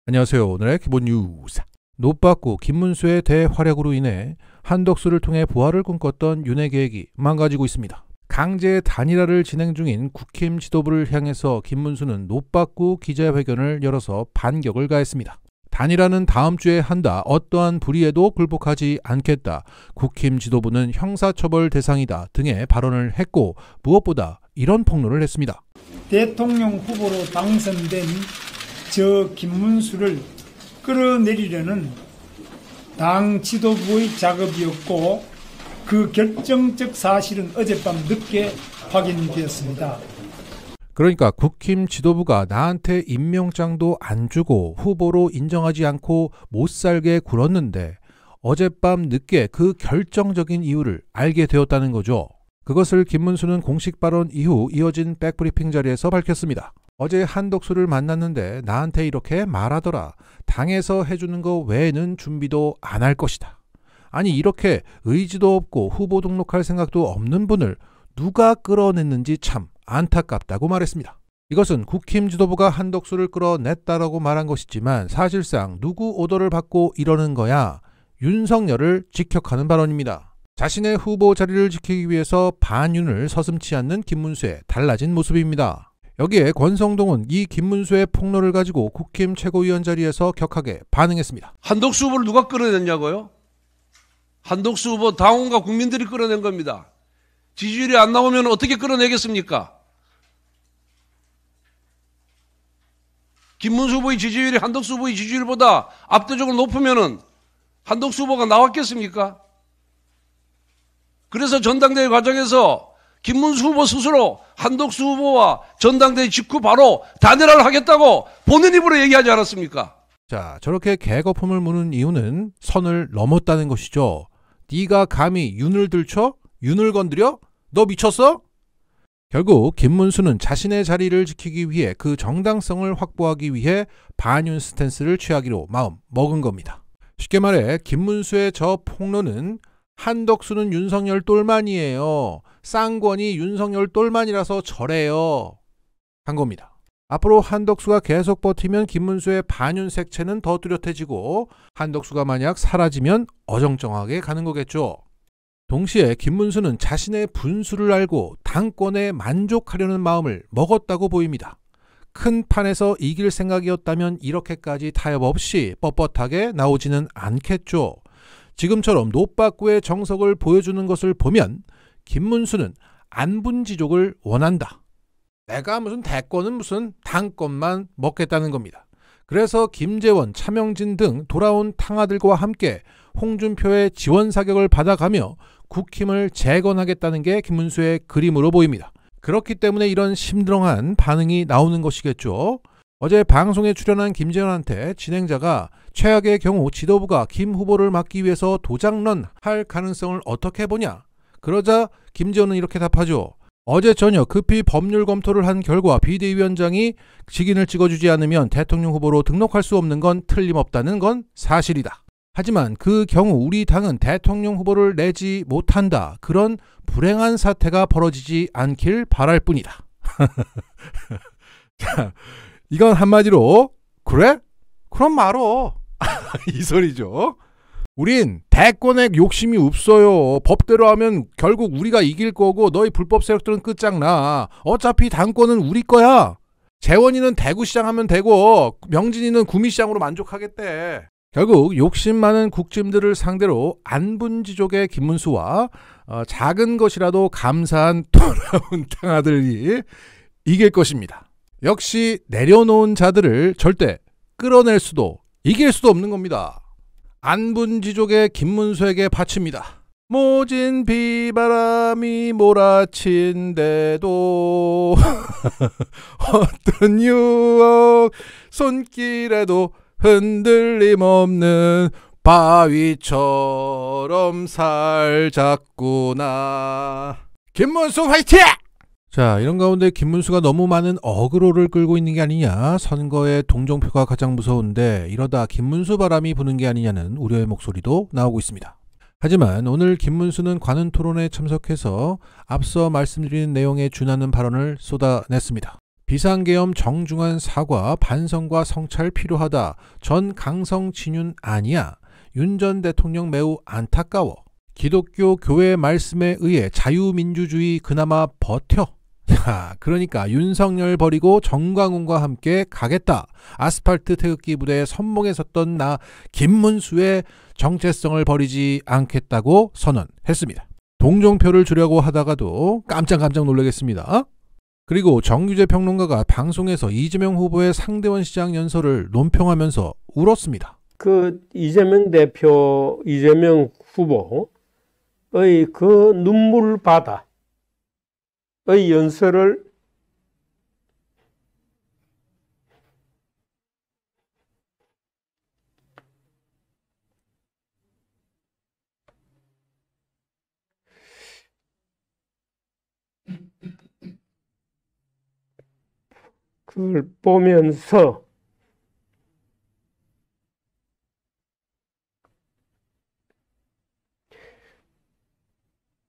안녕하세요. 오늘의 기본 뉴스. 노빠꾸 김문수의 대활약으로 인해 한덕수를 통해 부활을 꿈꿨던 윤의 계획이 망가지고 있습니다. 강제 단일화를 진행 중인 국힘 지도부를 향해서 김문수는 노빠꾸 기자회견을 열어서 반격을 가했습니다. 단일화는 다음 주에 한다. 어떠한 불의에도 굴복하지 않겠다. 국힘 지도부는 형사처벌 대상이다 등의 발언을 했고, 무엇보다 이런 폭로를 했습니다. 대통령 후보로 당선된 저 김문수를 끌어내리려는 당 지도부의 작업이었고, 그 결정적 사실은 어젯밤 늦게 확인되었습니다. 그러니까 국힘 지도부가 나한테 임명장도 안 주고 후보로 인정하지 않고 못살게 굴었는데 어젯밤 늦게 그 결정적인 이유를 알게 되었다는 거죠. 그것을 김문수는 공식 발언 이후 이어진 백브리핑 자리에서 밝혔습니다. 어제 한덕수를 만났는데 나한테 이렇게 말하더라. 당에서 해주는 거 외에는 준비도 안 할 것이다. 아니, 이렇게 의지도 없고 후보 등록할 생각도 없는 분을 누가 끌어냈는지 참 안타깝다고 말했습니다. 이것은 국힘 지도부가 한덕수를 끌어냈다라고 말한 것이지만 사실상 누구 오더를 받고 이러는 거야? 윤석열을 직격하는 발언입니다. 자신의 후보 자리를 지키기 위해서 반윤을 서슴지 않는 김문수의 달라진 모습입니다. 여기에 권성동은 이 김문수의 폭로를 가지고 국힘 최고위원 자리에서 격하게 반응했습니다. 한덕수 후보를 누가 끌어냈냐고요? 한덕수 후보 당원과 국민들이 끌어낸 겁니다. 지지율이 안 나오면 어떻게 끌어내겠습니까? 김문수 후보의 지지율이 한덕수 후보의 지지율보다 압도적으로 높으면 한덕수 후보가 나왔겠습니까? 그래서 전당대회 과정에서 김문수 후보 스스로 한덕수 후보와 전당대회 직후 바로 단일화를 하겠다고 본인 입으로 얘기하지 않았습니까? 자, 저렇게 개거품을 무는 이유는 선을 넘었다는 것이죠. 네가 감히 윤을 들쳐? 윤을 건드려? 너 미쳤어? 결국 김문수는 자신의 자리를 지키기 위해 그 정당성을 확보하기 위해 반윤 스탠스를 취하기로 마음 먹은 겁니다. 쉽게 말해 김문수의 저 폭로는 한덕수는 윤석열 똘만이에요. 쌍권이 윤석열 똘만이라서 저래요. 한 겁니다. 앞으로 한덕수가 계속 버티면 김문수의 반윤 색채는 더 뚜렷해지고 한덕수가 만약 사라지면 어정쩡하게 가는 거겠죠. 동시에 김문수는 자신의 분수를 알고 당권에 만족하려는 마음을 먹었다고 보입니다. 큰 판에서 이길 생각이었다면 이렇게까지 타협 없이 뻣뻣하게 나오지는 않겠죠. 지금처럼 노빠꾸의 정석을 보여주는 것을 보면 김문수는 안분지족을 원한다. 내가 무슨 대권은 무슨 당권만 먹겠다는 겁니다. 그래서 김재원, 차명진 등 돌아온 탕아들과 함께 홍준표의 지원 사격을 받아가며 국힘을 재건하겠다는 게 김문수의 그림으로 보입니다. 그렇기 때문에 이런 심드렁한 반응이 나오는 것이겠죠. 어제 방송에 출연한 김재원한테 진행자가 최악의 경우 지도부가 김 후보를 막기 위해서 도장런 할 가능성을 어떻게 보냐? 그러자 김재원은 이렇게 답하죠. 어제 저녁 급히 법률 검토를 한 결과 비대위원장이 직인을 찍어주지 않으면 대통령 후보로 등록할 수 없는 건 틀림없다는 건 사실이다. 하지만 그 경우 우리 당은 대통령 후보를 내지 못한다. 그런 불행한 사태가 벌어지지 않길 바랄 뿐이다. 자, 이건 한마디로 그래? 그럼 말어. 이 소리죠. 우린 대권에 욕심이 없어요. 법대로 하면 결국 우리가 이길 거고 너희 불법 세력들은 끝장나. 어차피 당권은 우리 거야. 재원이는 대구시장 하면 되고 명진이는 구미시장으로 만족하겠대. 결국 욕심 많은 국짐들을 상대로 안분지족의 김문수와 작은 것이라도 감사한 돌아온 탕아들이 이길 것입니다. 역시 내려놓은 자들을 절대 끌어낼 수도 이길 수도 없는 겁니다. 안분지족의 김문수에게 바칩니다. 모진 비바람이 몰아친데도 어떤 유혹 손길에도 흔들림 없는 바위처럼 살자꾸나. 김문수 화이팅! 자, 이런 가운데 김문수가 너무 많은 어그로를 끌고 있는 게 아니냐, 선거의 동정표가 가장 무서운데 이러다 김문수 바람이 부는 게 아니냐는 우려의 목소리도 나오고 있습니다. 하지만 오늘 김문수는 관훈 토론에 참석해서 앞서 말씀드린 내용에 준하는 발언을 쏟아냈습니다. 비상계엄 정중한 사과, 반성과 성찰 필요하다. 전 강성 친윤 아니야. 윤 전 대통령 매우 안타까워. 기독교 교회 말씀에 의해 자유민주주의 그나마 버텨. 그러니까 윤석열 버리고 정광훈과 함께 가겠다. 아스팔트 태극기 부대에 선봉에 섰던 나 김문수의 정체성을 버리지 않겠다고 선언했습니다. 동정표를 주려고 하다가도 깜짝 놀라겠습니다. 그리고 정규재 평론가가 방송에서 이재명 후보의 상대원 시장 연설을 논평하면서 울었습니다. 그 이재명 대표, 이재명 후보의 그 눈물바다의 연설을 그걸 보면서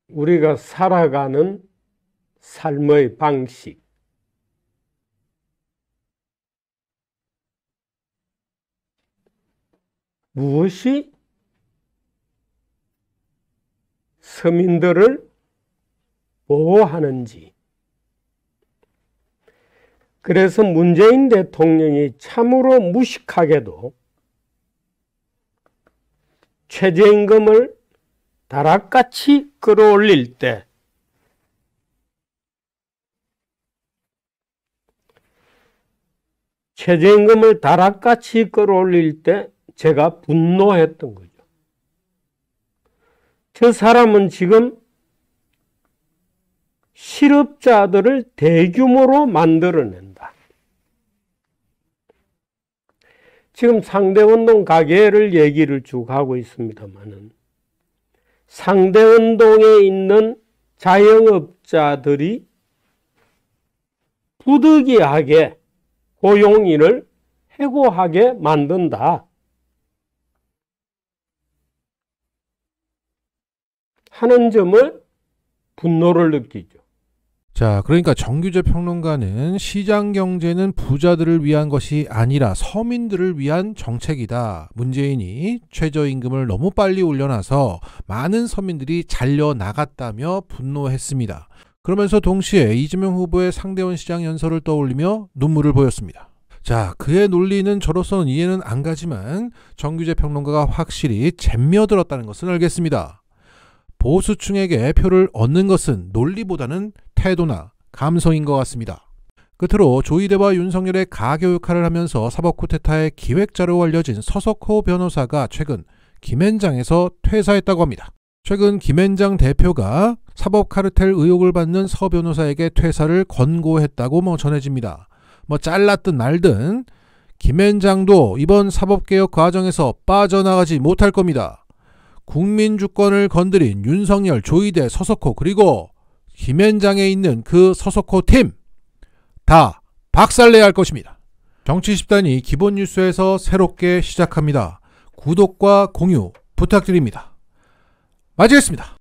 우리가 살아가는 삶의 방식, 무엇이 서민들을 보호하는지, 그래서 문재인 대통령이 참으로 무식하게도 최저임금을 다락같이 끌어올릴 때 최저임금을 다락같이 끌어올릴 때 제가 분노했던 거죠. 저 사람은 지금 실업자들을 대규모로 만들어낸다. 지금 상대운동 가게를 얘기를 쭉 하고 있습니다만은 상대운동에 있는 자영업자들이 부득이하게 고용인을 해고하게 만든다 하는 점을 분노를 느끼죠. 자, 그러니까 정규재 평론가는 시장 경제는 부자들을 위한 것이 아니라 서민들을 위한 정책이다. 문재인이 최저임금을 너무 빨리 올려놔서 많은 서민들이 잘려나갔다며 분노했습니다. 그러면서 동시에 이재명 후보의 상대원 시장 연설을 떠올리며 눈물을 보였습니다. 자, 그의 논리는 저로서는 이해는 안 가지만 정규재 평론가가 확실히 잼며들었다는 것은 알겠습니다. 보수층에게 표를 얻는 것은 논리보다는 태도나 감성인 것 같습니다. 끝으로 조이대와 윤석열의 가교 역할을 하면서 사법 쿠데타의 기획자로 알려진 서석호 변호사가 최근 김앤장에서 퇴사했다고 합니다. 최근 김앤장 대표가 사법 카르텔 의혹을 받는 서 변호사에게 퇴사를 권고했다고 전해집니다. 잘랐든 말든 김앤장도 이번 사법개혁 과정에서 빠져나가지 못할 겁니다. 국민 주권을 건드린 윤석열, 조이대, 서석호 그리고 김앤장에 있는 그 서석호 팀 다 박살내야 할 것입니다. 정치 집단이 기본 뉴스에서 새롭게 시작합니다. 구독과 공유 부탁드립니다. 마치겠습니다.